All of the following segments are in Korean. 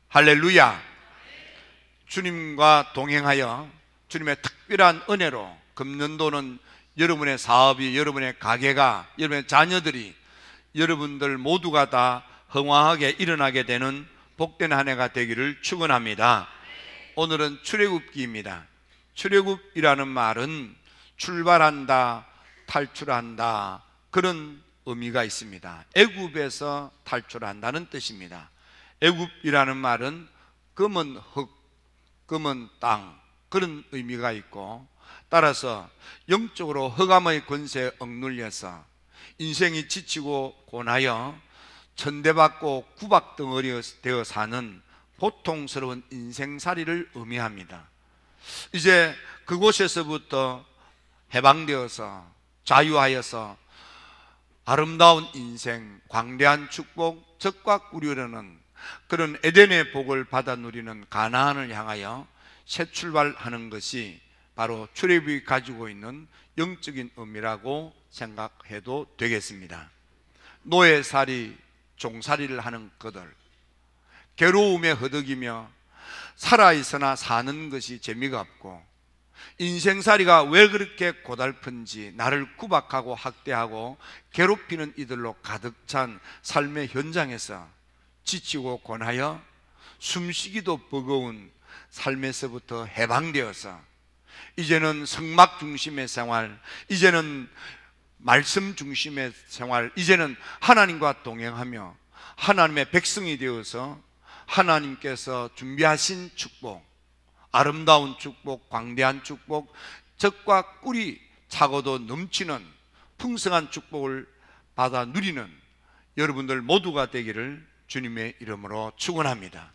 할렐루야. 주님과 동행하여 주님의 특별한 은혜로 금년도는 여러분의 사업이, 여러분의 가게가, 여러분의 자녀들이, 여러분들 모두가 다 흥왕하게 일어나게 되는 복된 한 해가 되기를 축원합니다. 오늘은 출애굽기입니다. 출애굽이라는 말은 출발한다, 탈출한다, 그런 의미가 있습니다. 애굽에서 탈출한다는 뜻입니다. 애굽이라는 말은 검은 흙, 검은 땅, 그런 의미가 있고, 따라서 영적으로 흑암의 권세에 억눌려서 인생이 지치고 고나여 천대받고 구박덩어리 되어 사는 고통스러운 인생살이를 의미합니다. 이제 그곳에서부터 해방되어서 자유하여서 아름다운 인생, 광대한 축복, 적과 꿀이라는 그런 에덴의 복을 받아 누리는 가나안을 향하여 새 출발하는 것이 바로 출애굽이 가지고 있는 영적인 의미라고 생각해도 되겠습니다. 노예살이, 종살이를 하는 그들, 괴로움에 허덕이며 살아있으나 사는 것이 재미가 없고, 인생살이가 왜 그렇게 고달픈지 나를 구박하고 학대하고 괴롭히는 이들로 가득 찬 삶의 현장에서 지치고 고나여 숨쉬기도 버거운 삶에서부터 해방되어서 이제는 성막 중심의 생활, 이제는 말씀 중심의 생활, 이제는 하나님과 동행하며 하나님의 백성이 되어서 하나님께서 준비하신 축복, 아름다운 축복, 광대한 축복, 적과 꿀이 차고도 넘치는 풍성한 축복을 받아 누리는 여러분들 모두가 되기를 주님의 이름으로 축원합니다.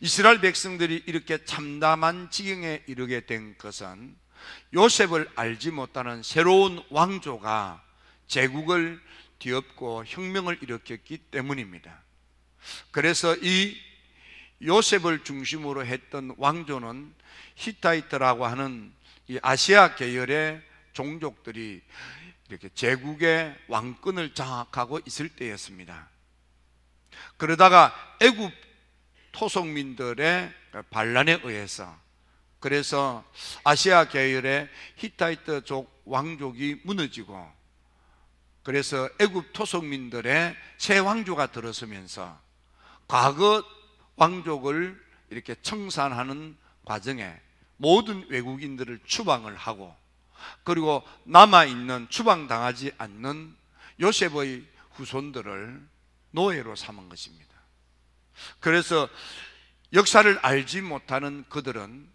이스라엘 백성들이 이렇게 참담한 지경에 이르게 된 것은 요셉을 알지 못하는 새로운 왕조가 제국을 뒤엎고 혁명을 일으켰기 때문입니다. 그래서 이 요셉을 중심으로 했던 왕조는 히타이트라고 하는 이 아시아 계열의 종족들이 이렇게 제국의 왕권을 장악하고 있을 때였습니다. 그러다가 애굽 토속민들의 반란에 의해서, 그래서 아시아 계열의 히타이트족 왕족이 무너지고, 그래서 애굽 토속민들의 새 왕조가 들어서면서 과거 왕족을 이렇게 청산하는 과정에 모든 외국인들을 추방을 하고, 그리고 남아있는 추방당하지 않는 요셉의 후손들을 노예로 삼은 것입니다. 그래서 역사를 알지 못하는 그들은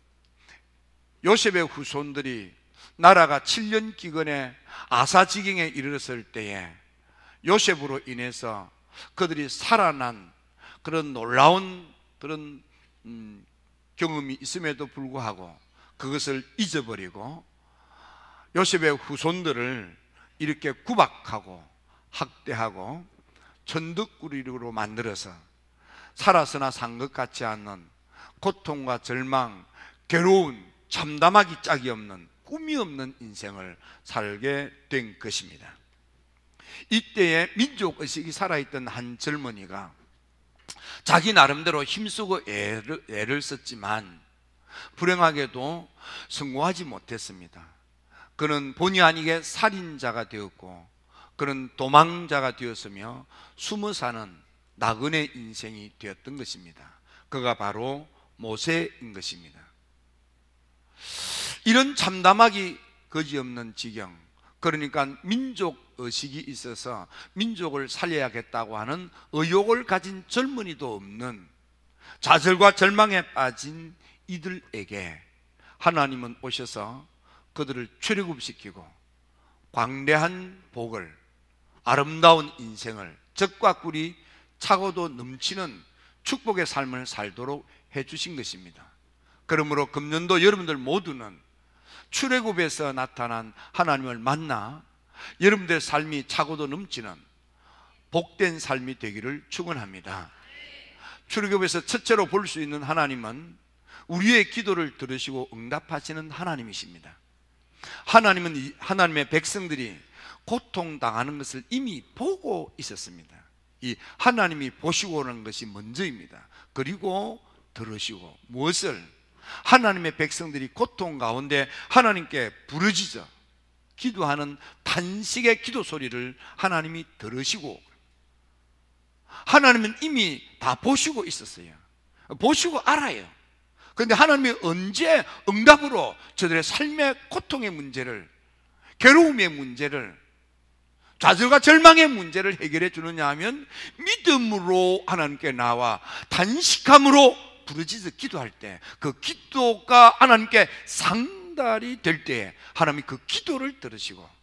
요셉의 후손들이 나라가 7년 기근에 아사지경에 이르렀을 때에 요셉으로 인해서 그들이 살아난 그런 놀라운 그런 경험이 있음에도 불구하고 그것을 잊어버리고 요셉의 후손들을 이렇게 구박하고 학대하고 천덕꾸리로 만들어서 살아서나 산 것 같지 않는 고통과 절망, 괴로운, 참담하기 짝이 없는, 꿈이 없는 인생을 살게 된 것입니다. 이때에 민족의식이 살아있던 한 젊은이가 자기 나름대로 힘쓰고 애를 썼지만 불행하게도 성공하지 못했습니다. 그는 본의 아니게 살인자가 되었고, 그는 도망자가 되었으며 숨어 사는 나그네 인생이 되었던 것입니다. 그가 바로 모세인 것입니다. 이런 참담하기 거지없는 지경, 그러니까 민족의식이 있어서 민족을 살려야겠다고 하는 의욕을 가진 젊은이도 없는 좌절과 절망에 빠진 이들에게 하나님은 오셔서 그들을 출애굽시키고 광대한 복을, 아름다운 인생을, 적과 꿀이 차고도 넘치는 축복의 삶을 살도록 해주신 것입니다. 그러므로 금년도 여러분들 모두는 출애굽에서 나타난 하나님을 만나 여러분들의 삶이 차고도 넘치는 복된 삶이 되기를 축원합니다. 출애굽에서 첫째로 볼 수 있는 하나님은 우리의 기도를 들으시고 응답하시는 하나님이십니다. 하나님은 하나님의 백성들이 고통당하는 것을 이미 보고 있었습니다. 이 하나님이 보시고 오는 것이 먼저입니다. 그리고 들으시고, 무엇을? 하나님의 백성들이 고통 가운데 하나님께 부르짖어 기도하는 단식의 기도 소리를 하나님이 들으시고, 하나님은 이미 다 보시고 있었어요. 보시고 알아요. 그런데 하나님이 언제 응답으로 저들의 삶의 고통의 문제를, 괴로움의 문제를, 좌절과 절망의 문제를 해결해 주느냐 하면, 믿음으로 하나님께 나와 단식함으로 부르짖어 기도할 때, 그 기도가 하나님께 상달이 될 때에 하나님이 그 기도를 들으시고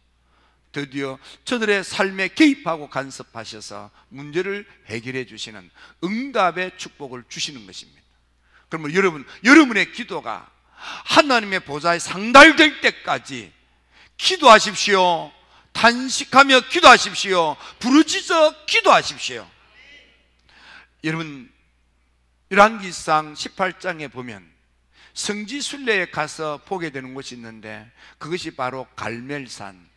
드디어 저들의 삶에 개입하고 간섭하셔서 문제를 해결해 주시는 응답의 축복을 주시는 것입니다. 그러면 여러분의 기도가 하나님의 보좌에 상달될 때까지 기도하십시오. 단식하며 기도하십시오. 부르짖어 기도하십시오. 여러분, 열왕기상 18장에 보면 성지순례에 가서 보게 되는 곳이 있는데, 그것이 바로 갈멜산,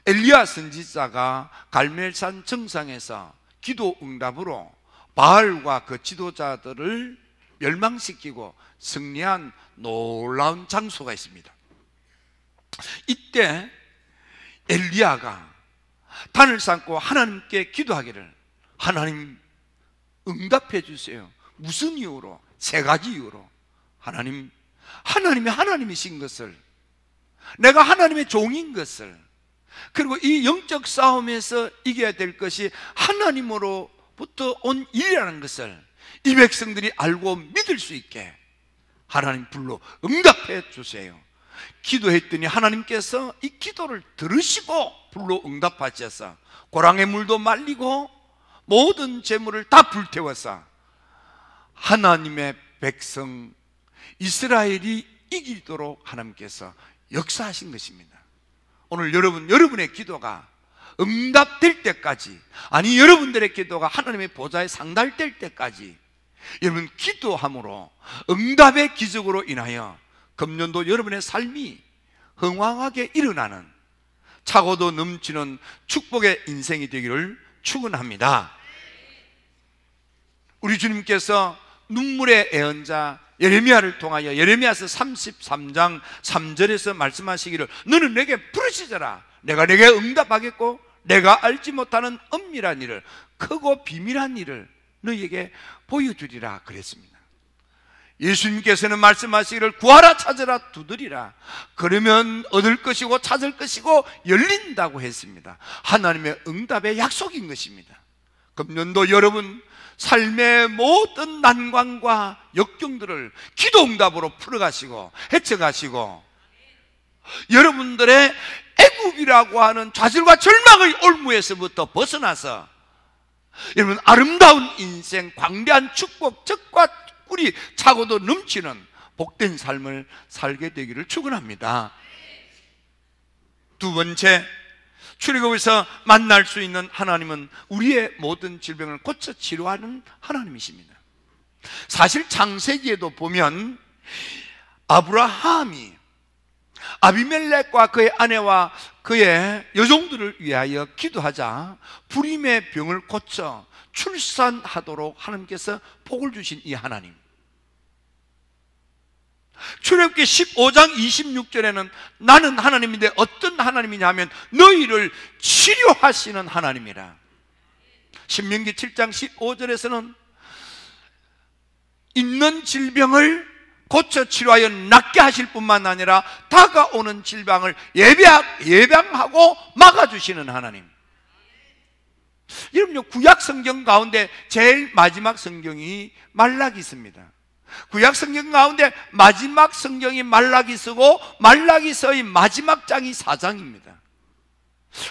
엘리야 선지자가 갈멜산 정상에서 기도 응답으로 바알과 그 지도자들을 멸망시키고 승리한 놀라운 장소가 있습니다. 이때 엘리야가 단을 쌓고 하나님께 기도하기를, 하나님 응답해 주세요. 무슨 이유로? 세 가지 이유로. 하나님이 하나님이신 것을, 내가 하나님의 종인 것을, 그리고 이 영적 싸움에서 이겨야 될 것이 하나님으로부터 온 일이라는 것을 이 백성들이 알고 믿을 수 있게 하나님 불러 응답해 주세요. 기도했더니 하나님께서 이 기도를 들으시고 불러 응답하셔서 고랑의 물도 말리고 모든 재물을 다 불태워서 하나님의 백성 이스라엘이 이기도록 하나님께서 역사하신 것입니다. 오늘 여러분의 기도가 응답될 때까지, 아니 여러분들의 기도가 하나님의 보좌에 상달될 때까지 여러분 기도함으로 응답의 기적으로 인하여 금년도 여러분의 삶이 흥왕하게 일어나는 차고도 넘치는 축복의 인생이 되기를 축원합니다. 우리 주님께서 눈물의 애언자 예레미야를 통하여 예레미야서 33장 3절에서 말씀하시기를, 너는 내게 부르짖어라. 내가 내게 응답하겠고 내가 알지 못하는 엄밀한 일을, 크고 비밀한 일을 너희에게 보여주리라 그랬습니다. 예수님께서는 말씀하시기를, 구하라, 찾으라, 두드리라. 그러면 얻을 것이고 찾을 것이고 열린다고 했습니다. 하나님의 응답의 약속인 것입니다. 금년도 여러분 삶의 모든 난관과 역경들을 기도 응답으로 풀어가시고 헤쳐가시고, 여러분들의 애굽이라고 하는 좌절과 절망의 올무에서부터 벗어나서 여러분 아름다운 인생, 광대한 축복, 적과 꿀이 차고도 넘치는 복된 삶을 살게 되기를 축원합니다. 두 번째, 출애굽에서 만날 수 있는 하나님은 우리의 모든 질병을 고쳐 치료하는 하나님이십니다. 사실 창세기에도 보면 아브라함이 아비멜렉과 그의 아내와 그의 여종들을 위하여 기도하자 불임의 병을 고쳐 출산하도록 하나님께서 복을 주신 이 하나님, 출애굽기 15장 26절에는 나는 하나님인데 어떤 하나님이냐면 너희를 치료하시는 하나님이라. 신명기 7장 15절에서는 있는 질병을 고쳐 치료하여 낫게 하실 뿐만 아니라 다가오는 질병을 예방하고 막아주시는 하나님. 여러분요, 구약 성경 가운데 제일 마지막 성경이 말라기서입니다. 구약 성경 가운데 마지막 성경이 말라기서고 말라기서의 마지막 장이 4장입니다.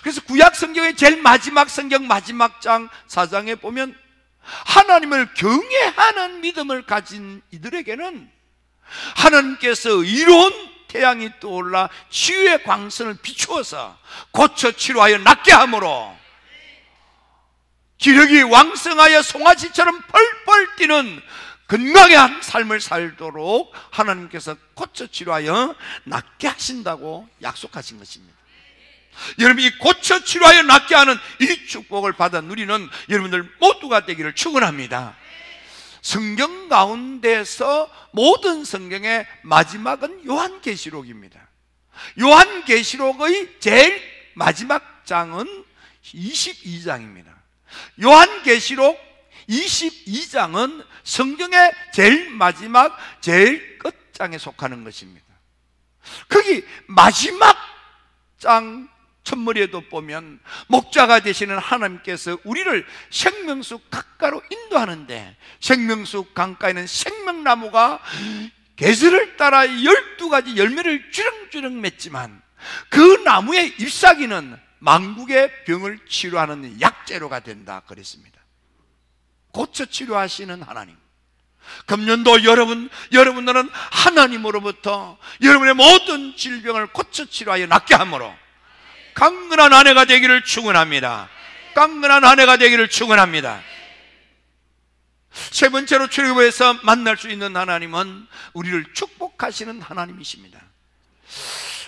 그래서 구약 성경의 제일 마지막 성경 마지막 장 4장에 보면 하나님을 경외하는 믿음을 가진 이들에게는 하나님께서 이로운 태양이 떠올라 치유의 광선을 비추어서 고쳐 치료하여 낫게 함으로 기력이 왕성하여 송아지처럼 펄펄 뛰는 건강한 삶을 살도록 하나님께서 고쳐 치료하여 낫게 하신다고 약속하신 것입니다. 여러분, 이 고쳐 치료하여 낫게 하는 이 축복을 받아 누리는 여러분들 모두가 되기를 축원합니다. 성경 가운데서 모든 성경의 마지막은 요한계시록입니다. 요한계시록의 제일 마지막 장은 22장입니다. 요한계시록 22장은 성경의 제일 마지막, 제일 끝장에 속하는 것입니다. 거기 마지막 장 첫머리에도 보면 목자가 되시는 하나님께서 우리를 생명수 강가로 인도하는데, 생명수 강가에는 생명나무가 계절을 따라 12가지 열매를 주렁주렁 맺지만 그 나무의 잎사귀는 만국의 병을 치료하는 약재료가 된다 그랬습니다. 고쳐 치료하시는 하나님, 금년도 여러분들은 하나님으로부터 여러분의 모든 질병을 고쳐 치료하여 낫게 함으로 강건한 한 해가 되기를 축원합니다. 강건한 한 해가 되기를 축원합니다. 세 번째로 출애굽에서 만날 수 있는 하나님은 우리를 축복하시는 하나님이십니다.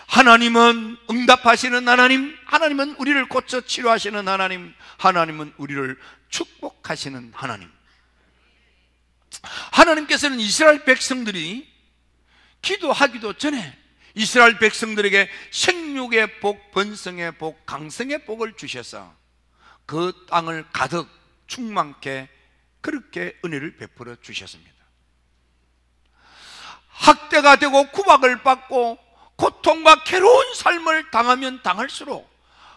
하나님은 응답하시는 하나님, 하나님은 우리를 고쳐 치료하시는 하나님, 하나님은 우리를 축복하시는 하나님. 하나님께서는 이스라엘 백성들이 기도하기도 전에 이스라엘 백성들에게 생육의 복, 번성의 복, 강성의 복을 주셔서 그 땅을 가득 충만케 그렇게 은혜를 베풀어 주셨습니다. 학대가 되고 구박을 받고 고통과 괴로운 삶을 당하면 당할수록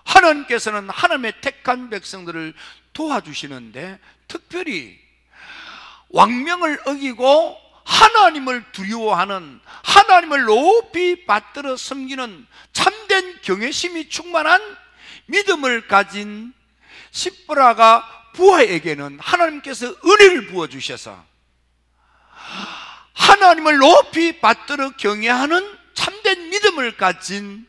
하나님께서는 하나님의 택한 백성들을 도와주시는데, 특별히 왕명을 어기고 하나님을 두려워하는, 하나님을 높이 받들어 섬기는 참된 경외심이 충만한 믿음을 가진 십브라가 부하에게는 하나님께서 은혜를 부어주셔서 하나님을 높이 받들어 경외하는 참된 믿음을 가진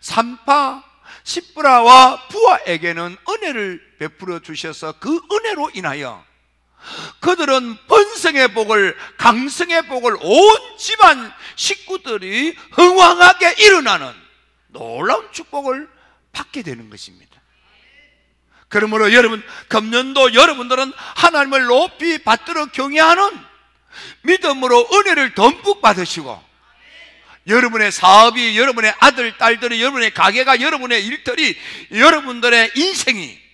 산파 십브라와 부하에게는 은혜를 베풀어 주셔서 그 은혜로 인하여 그들은 번성의 복을, 강성의 복을 온 집안 식구들이 흥왕하게 일어나는 놀라운 축복을 받게 되는 것입니다. 그러므로 여러분, 금년도 여러분들은 하나님을 높이 받들어 경외하는 믿음으로 은혜를 듬뿍 받으시고, 여러분의 사업이, 여러분의 아들, 딸들이, 여러분의 가게가, 여러분의 일들이, 여러분들의 인생이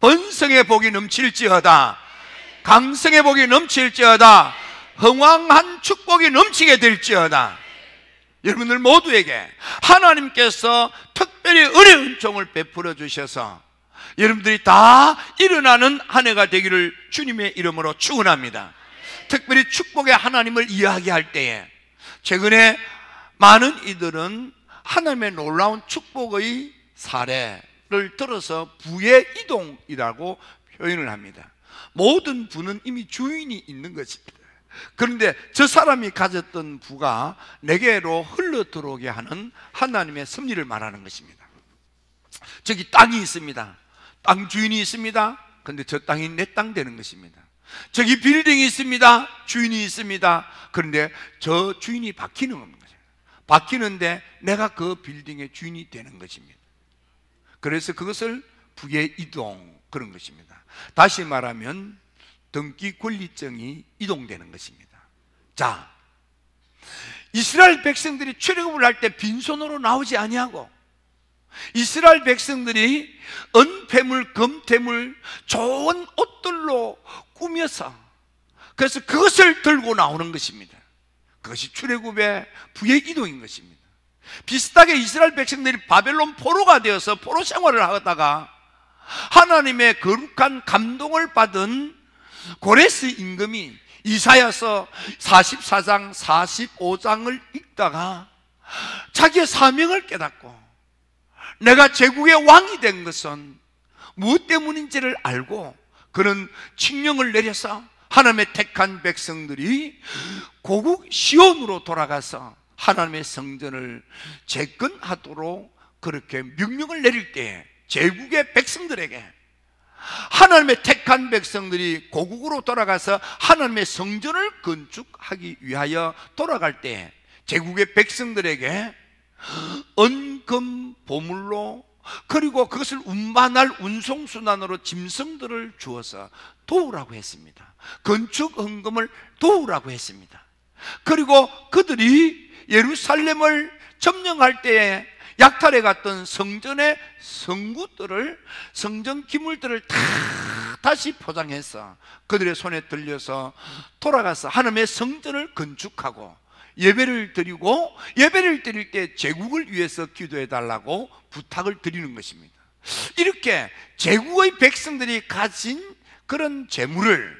번성의 복이 넘칠지어다, 강성의 복이 넘칠지어다, 흥왕한 축복이 넘치게 될지어다. 여러분들 모두에게 하나님께서 특별히 은혜 은총을 베풀어 주셔서 여러분들이 다 일어나는 한 해가 되기를 주님의 이름으로 축원합니다. 특별히 축복의 하나님을 이야기할 때에 최근에 많은 이들은 하나님의 놀라운 축복의 사례를 들어서 부의 이동이라고 표현을 합니다. 모든 부는 이미 주인이 있는 것입니다. 그런데 저 사람이 가졌던 부가 내게로 흘러 들어오게 하는 하나님의 섭리를 말하는 것입니다. 저기 땅이 있습니다. 땅 주인이 있습니다. 그런데 저 땅이 내 땅 되는 것입니다. 저기 빌딩이 있습니다. 주인이 있습니다. 그런데 저 주인이 바뀌는 겁니다. 바뀌는데 내가 그 빌딩의 주인이 되는 것입니다. 그래서 그것을 부의 이동, 그런 것입니다. 다시 말하면 등기 권리증이 이동되는 것입니다. 자, 이스라엘 백성들이 출애굽을 할 때 빈손으로 나오지 아니하고 이스라엘 백성들이 은폐물, 금태물, 좋은 옷들로 꾸며서, 그래서 그것을 들고 나오는 것입니다. 그것이 출애굽의 부의 이동인 것입니다. 비슷하게 이스라엘 백성들이 바벨론 포로가 되어서 포로 생활을 하다가 하나님의 거룩한 감동을 받은 고레스 임금이 이사야서 44장 45장을 읽다가 자기의 사명을 깨닫고 내가 제국의 왕이 된 것은 무엇 때문인지를 알고 그는 칙령을 내려서 하나님의 택한 백성들이 고국 시온으로 돌아가서 하나님의 성전을 재건하도록 그렇게 명령을 내릴 때에 제국의 백성들에게, 하나님의 택한 백성들이 고국으로 돌아가서 하나님의 성전을 건축하기 위하여 돌아갈 때 제국의 백성들에게 은금 보물로, 그리고 그것을 운반할 운송수단으로 짐승들을 주어서 도우라고 했습니다. 건축 헌금을 도우라고 했습니다. 그리고 그들이 예루살렘을 점령할 때에 약탈해 갔던 성전의 성구들을, 성전 기물들을 다 다시 포장해서 그들의 손에 들려서 돌아가서 하나님의 성전을 건축하고 예배를 드리고, 예배를 드릴 때 제국을 위해서 기도해 달라고 부탁을 드리는 것입니다. 이렇게 제국의 백성들이 가진 그런 재물을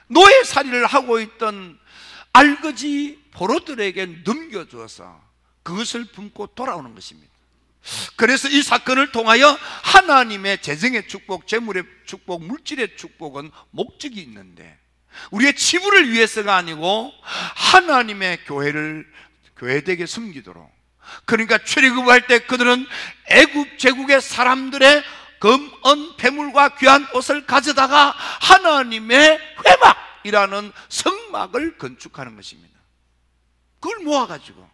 노예살이를 하고 있던 알거지 포로들에게 넘겨주어서 그것을 품고 돌아오는 것입니다. 그래서 이 사건을 통하여 하나님의 재정의 축복, 재물의 축복, 물질의 축복은 목적이 있는데, 우리의 치부를 위해서가 아니고 하나님의 교회되게 섬기도록. 그러니까 출애굽할 때 그들은 애굽 제국의 사람들의 금, 은, 폐물과 귀한 옷을 가져다가 하나님의 회막이라는 성막을 건축하는 것입니다. 그걸 모아가지고,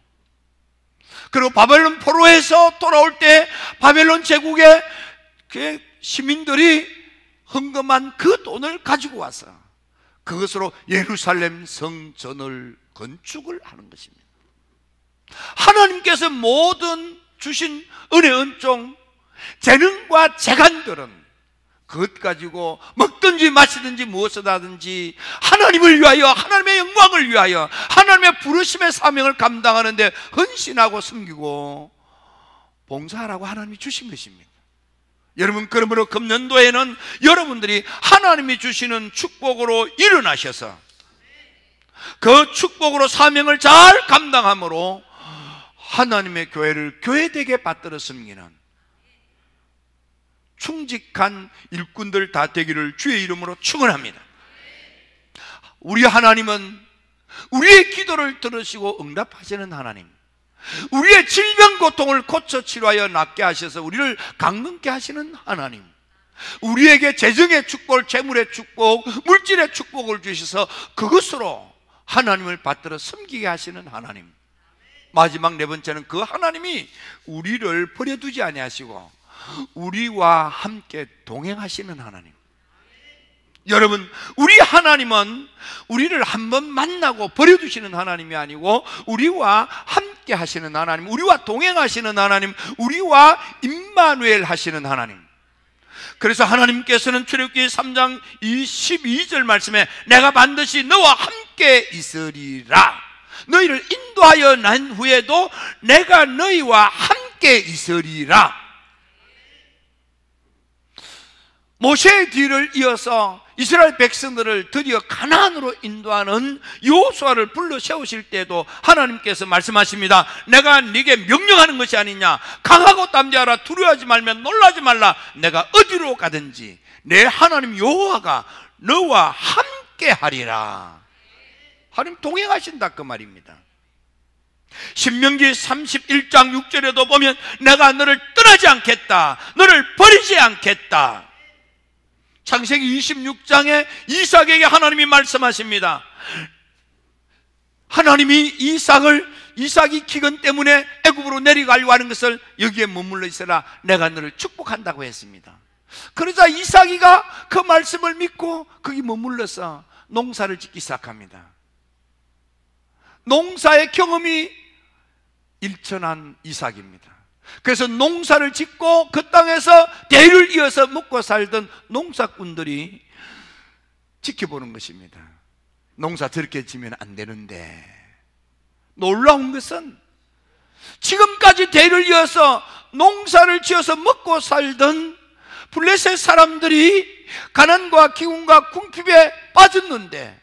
그리고 바벨론 포로에서 돌아올 때 바벨론 제국의 그 시민들이 헌금한 그 돈을 가지고 와서 그것으로 예루살렘 성전을 건축을 하는 것입니다. 하나님께서 모든 주신 은혜, 은총, 재능과 재간들은 그것 가지고 먹든지 마시든지 무엇을 하든지 하나님을 위하여, 하나님의 영광을 위하여, 하나님의 부르심의 사명을 감당하는데 헌신하고 섬기고 봉사하라고 하나님이 주신 것입니다. 여러분, 그러므로 금년도에는 여러분들이 하나님이 주시는 축복으로 일어나셔서 그 축복으로 사명을 잘 감당함으로 하나님의 교회를 교회되게 받들어 섬기는 충직한 일꾼들 다 되기를 주의 이름으로 축원합니다. 우리 하나님은 우리의 기도를 들으시고 응답하시는 하나님, 우리의 질병 고통을 고쳐 치료하여 낫게 하셔서 우리를 강건케 하시는 하나님, 우리에게 재정의 축복, 재물의 축복, 물질의 축복을 주셔서 그것으로 하나님을 받들어 섬기게 하시는 하나님, 마지막 네 번째는 그 하나님이 우리를 버려두지 아니하시고 우리와 함께 동행하시는 하나님. 여러분, 우리 하나님은 우리를 한번 만나고 버려두시는 하나님이 아니고 우리와 함께 하시는 하나님, 우리와 동행하시는 하나님, 우리와 임마누엘 하시는 하나님. 그래서 하나님께서는 출애굽기 3장 22절 말씀에 내가 반드시 너와 함께 있으리라, 너희를 인도하여 난 후에도 내가 너희와 함께 있으리라. 모세의 뒤를 이어서 이스라엘 백성들을 드디어 가나안으로 인도하는 여호수아를 불러 세우실 때도 하나님께서 말씀하십니다. 내가 네게 명령하는 것이 아니냐, 강하고 담대하라, 두려워하지 말며 놀라지 말라, 내가 어디로 가든지 내 하나님 여호와가 너와 함께 하리라. 하나님 동행하신다 그 말입니다. 신명기 31장 6절에도 보면 내가 너를 떠나지 않겠다, 너를 버리지 않겠다. 창세기 26장에 이삭에게 하나님이 말씀하십니다. 하나님이 이삭이 기근 때문에 애굽으로 내려가려고 하는 것을 여기에 머물러 있어라, 내가 너를 축복한다고 했습니다. 그러자 이삭이가 그 말씀을 믿고 거기 머물러서 농사를 짓기 시작합니다. 농사의 경험이 일천한 이삭입니다. 그래서 농사를 짓고 그 땅에서 대를 이어서 먹고 살던 농사꾼들이 지켜보는 것입니다. 농사 저렇게 지면 안 되는데, 놀라운 것은 지금까지 대를 이어서 농사를 지어서 먹고 살던 블레셋 사람들이 가난과 기근과 궁핍에 빠졌는데,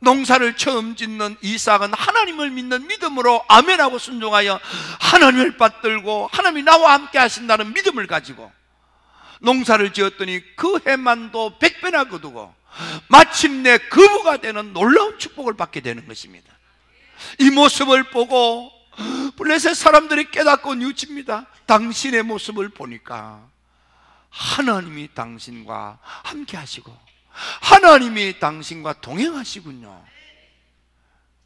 농사를 처음 짓는 이삭은 하나님을 믿는 믿음으로 아멘하고 순종하여 하나님을 받들고 하나님이 나와 함께 하신다는 믿음을 가지고 농사를 지었더니 그 해만도 100배나 거두고 마침내 거부가 되는 놀라운 축복을 받게 되는 것입니다. 이 모습을 보고 블레셋 사람들이 깨닫고 뉘우칩니다. 당신의 모습을 보니까 하나님이 당신과 함께 하시고 하나님이 당신과 동행하시군요.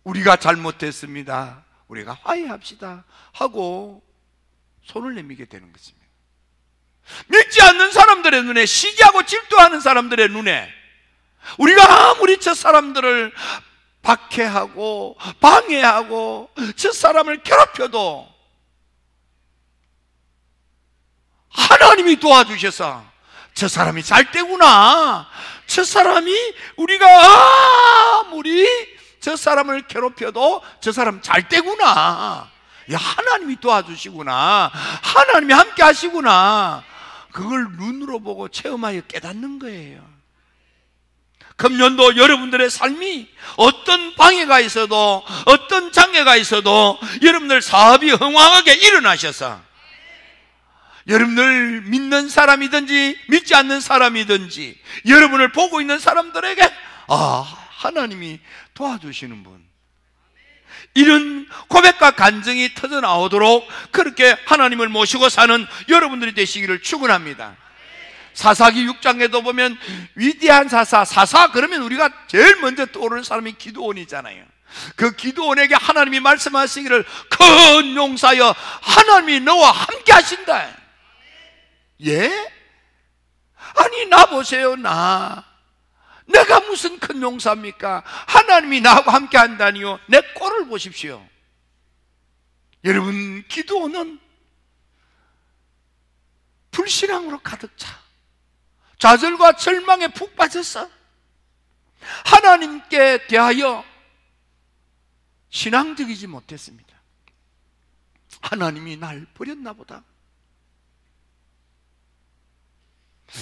우리가 잘못했습니다. 우리가 화해합시다 하고 손을 내밀게 되는 것입니다. 믿지 않는 사람들의 눈에, 시기하고 질투하는 사람들의 눈에 우리가 아무리 저 사람들을 박해하고 방해하고 저 사람을 괴롭혀도 하나님이 도와주셔서 저 사람이 잘 되구나, 저 사람이, 우리가 아무리 저 사람을 괴롭혀도 저 사람 잘 되구나, 야, 하나님이 도와주시구나, 하나님이 함께 하시구나, 그걸 눈으로 보고 체험하여 깨닫는 거예요. 금년도 여러분들의 삶이 어떤 방해가 있어도, 어떤 장애가 있어도 여러분들 사업이 흥황하게 일어나셔서, 여러분들 믿는 사람이든지 믿지 않는 사람이든지 여러분을 보고 있는 사람들에게 하나님이 도와주시는 분, 이런 고백과 간증이 터져 나오도록 그렇게 하나님을 모시고 사는 여러분들이 되시기를 축원합니다. 사사기 6장에도 보면 위대한 사사 그러면 우리가 제일 먼저 떠오르는 사람이 기드온이잖아요. 그 기드온에게 하나님이 말씀하시기를 큰 용사여 하나님이 너와 함께 하신다. 예? 아니 나 보세요, 내가 무슨 큰 용사입니까? 하나님이 나하고 함께 한다니요. 내 꼴을 보십시오. 여러분, 기드온은 불신앙으로 가득 차 좌절과 절망에 푹 빠졌어. 하나님께 대하여 신앙적이지 못했습니다. 하나님이 날 버렸나 보다,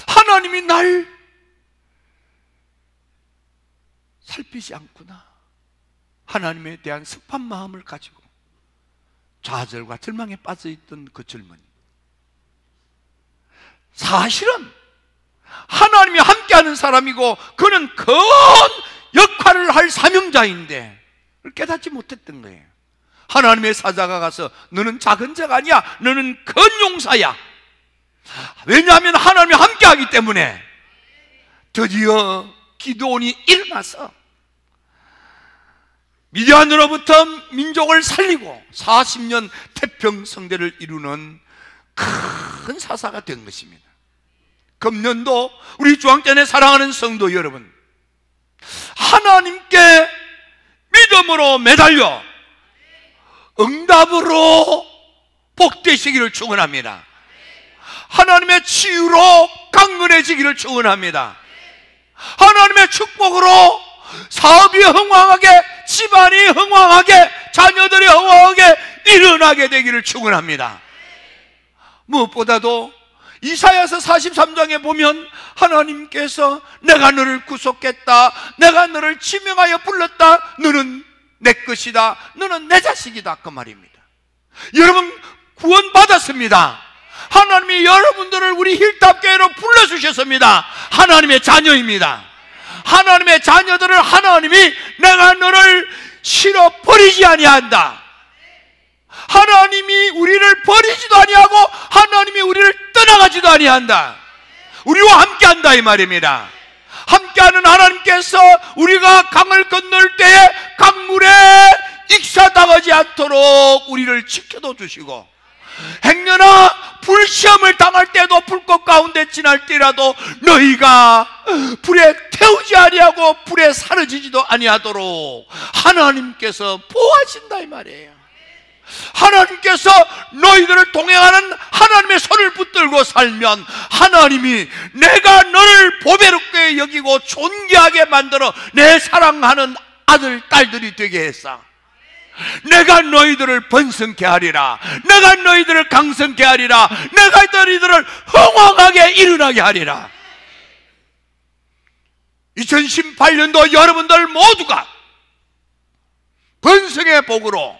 하나님이 날 살피지 않구나, 하나님에 대한 습한 마음을 가지고 좌절과 절망에 빠져있던 그 젊은이, 사실은 하나님이 함께하는 사람이고 그는 큰 역할을 할 사명자인데 그걸 깨닫지 못했던 거예요. 하나님의 사자가 가서 너는 작은 자가 아니야, 너는 큰 용사야. 왜냐하면 하나님이 함께하기 때문에. 드디어 기드온이 일어나서 미디안으로부터 민족을 살리고 40년 태평성대를 이루는 큰 사사가 된 것입니다. 금년도 우리 중앙전에 사랑하는 성도 여러분, 하나님께 믿음으로 매달려 응답으로 복되시기를 축원합니다. 하나님의 치유로 강건해지기를 축원합니다. 하나님의 축복으로 사업이 흥왕하게, 집안이 흥왕하게, 자녀들이 흥왕하게 일어나게 되기를 축원합니다. 무엇보다도 이사야서 43장에 보면 하나님께서 내가 너를 구속했다, 내가 너를 지명하여 불렀다, 너는 내 것이다, 너는 내 자식이다, 그 말입니다. 여러분 구원받았습니다. 하나님이 여러분들을 우리 힐탑교회로 불러주셨습니다. 하나님의 자녀입니다. 하나님의 자녀들을 하나님이 내가 너를 싫어 버리지 아니한다, 하나님이 우리를 버리지도 아니하고 하나님이 우리를 떠나가지도 아니한다, 우리와 함께한다 이 말입니다. 함께하는 하나님께서 우리가 강을 건널 때에 강물에 익사당하지 않도록 우리를 지켜도 주시고, 행여나 불시험을 당할 때도 불꽃 가운데 지날 때라도 너희가 불에 태우지 아니하고 불에 사라지지도 아니하도록 하나님께서 보호하신다 이 말이에요. 하나님께서 너희들을 동행하는 하나님의 손을 붙들고 살면 하나님이 내가 너를 보배롭게 여기고 존귀하게 만들어 내 사랑하는 아들 딸들이 되게 했어. 내가 너희들을 번성케 하리라, 내가 너희들을 강성케 하리라, 내가 너희들을 흥왕하게 일어나게 하리라. 2018년도 여러분들 모두가 번성의 복으로,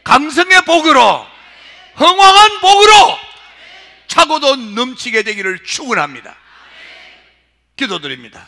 강성의 복으로, 흥왕한 복으로 차고도 넘치게 되기를 축원합니다. 기도드립니다.